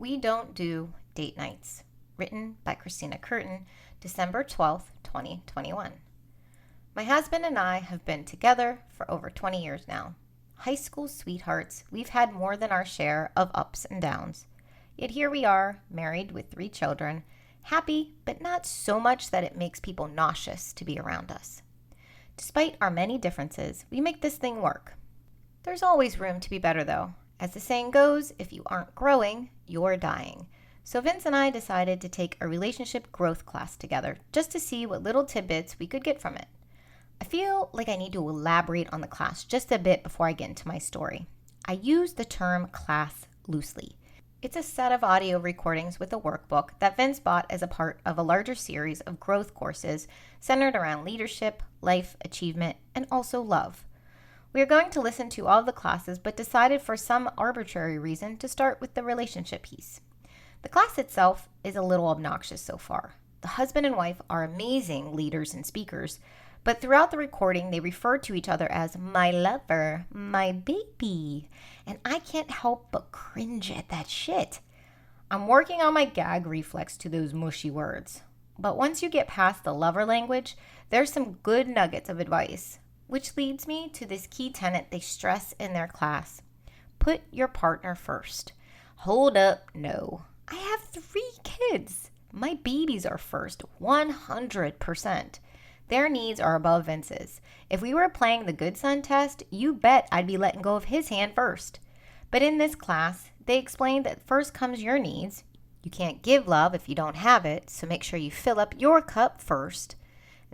We Don't Do Date Nights, written by Christina Curtin, December 12th, 2021. My husband and I have been together for over 20 years now. High school sweethearts, we've had more than our share of ups and downs. Yet here we are, married with 3 children, happy, but not so much that it makes people nauseous to be around us. Despite our many differences, we make this thing work. There's always room to be better, though. As the saying goes, if you aren't growing, you're dying. So Vince and I decided to take a relationship growth class together just to see what little tidbits we could get from it. I feel like I need to elaborate on the class just a bit before I get into my story. I use the term class loosely. It's a set of audio recordings with a workbook that Vince bought as a part of a larger series of growth courses centered around leadership, life, achievement, and also love. We are going to listen to all of the classes, but decided for some arbitrary reason to start with the relationship piece. The class itself is a little obnoxious so far. The husband and wife are amazing leaders and speakers, but throughout the recording, they refer to each other as my lover, my baby, and I can't help but cringe at that shit. I'm working on my gag reflex to those mushy words, but once you get past the lover language, there's some good nuggets of advice. Which leads me to this key tenet they stress in their class. Put your partner first. Hold up, no. I have 3 kids. My babies are first, 100%. Their needs are above Vince's. If we were playing the good son test, you bet I'd be letting go of his hand first. But in this class, they explained that first comes your needs. You can't give love if you don't have it, so make sure you fill up your cup first.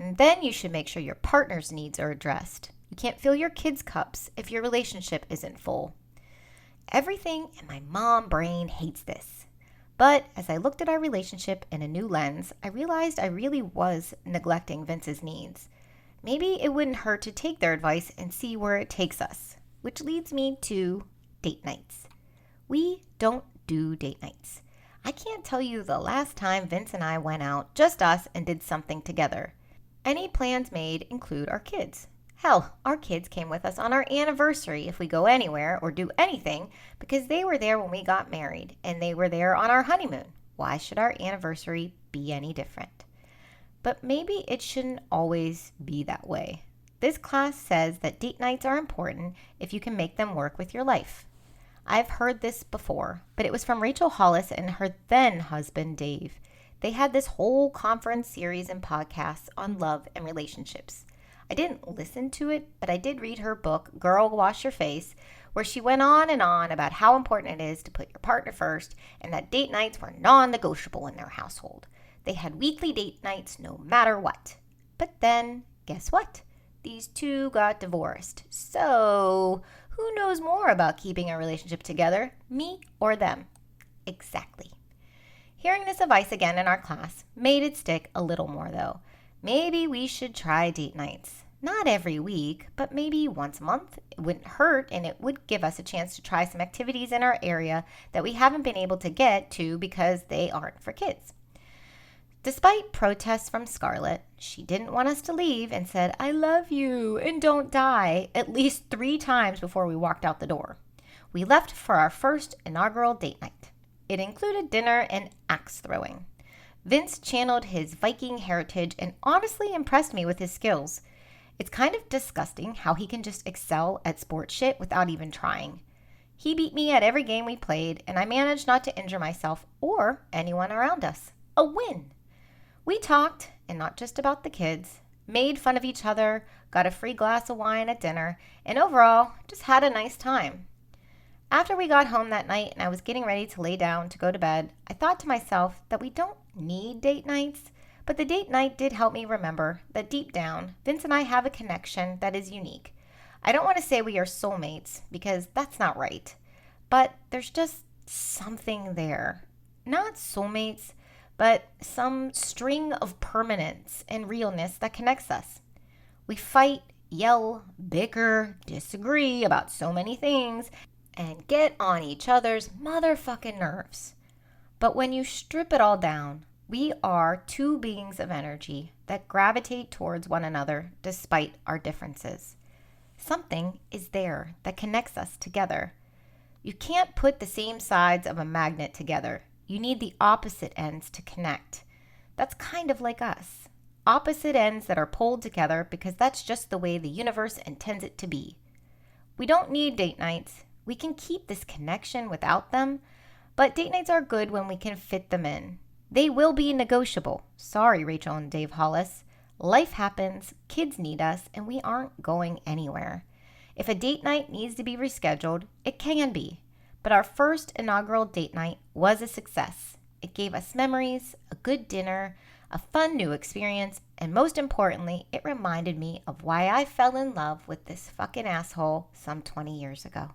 And then you should make sure your partner's needs are addressed. You can't fill your kids' cups if your relationship isn't full. Everything in my mom brain hates this. But as I looked at our relationship in a new lens, I realized I really was neglecting Vince's needs. Maybe it wouldn't hurt to take their advice and see where it takes us, which leads me to date nights. We don't do date nights. I can't tell you the last time Vince and I went out, just us, and did something together. Any plans made include our kids. Hell, our kids came with us on our anniversary if we go anywhere or do anything because they were there when we got married and they were there on our honeymoon. Why should our anniversary be any different? But maybe it shouldn't always be that way. This class says that date nights are important if you can make them work with your life. I've heard this before, but it was from Rachel Hollis and her then husband, Dave. They had this whole conference series and podcasts on love and relationships. I didn't listen to it, but I did read her book, Girl Wash Your Face, where she went on and on about how important it is to put your partner first and that date nights were non-negotiable in their household. They had weekly date nights no matter what. But then, guess what? These 2 got divorced. So, who knows more about keeping a relationship together, me or them? Exactly. Hearing this advice again in our class made it stick a little more, though. Maybe we should try date nights. Not every week, but maybe once a month. It wouldn't hurt, and it would give us a chance to try some activities in our area that we haven't been able to get to because they aren't for kids. Despite protests from Scarlett, she didn't want us to leave and said, "I love you and don't die," at least 3 times before we walked out the door. We left for our first inaugural date night. It included dinner and axe throwing. Vince channeled his Viking heritage and honestly impressed me with his skills. It's kind of disgusting how he can just excel at sports shit without even trying. He beat me at every game we played, and I managed not to injure myself or anyone around us. A win! We talked, and not just about the kids, made fun of each other, got a free glass of wine at dinner, and overall, just had a nice time. After we got home that night and I was getting ready to lay down to go to bed, I thought to myself that we don't need date nights, but the date night did help me remember that deep down, Vince and I have a connection that is unique. I don't want to say we are soulmates because that's not right, but there's just something there. Not soulmates, but some string of permanence and realness that connects us. We fight, yell, bicker, disagree about so many things, and get on each other's motherfucking nerves. But when you strip it all down, we are 2 beings of energy that gravitate towards one another despite our differences. Something is there that connects us together. You can't put the same sides of a magnet together. You need the opposite ends to connect. That's kind of like us. Opposite ends that are pulled together because that's just the way the universe intends it to be. We don't need date nights. We can keep this connection without them, but date nights are good when we can fit them in. They will be negotiable. Sorry, Rachel and Dave Hollis. Life happens, kids need us, and we aren't going anywhere. If a date night needs to be rescheduled, it can be. But our first inaugural date night was a success. It gave us memories, a good dinner, a fun new experience, and most importantly, it reminded me of why I fell in love with this fucking asshole some 20 years ago.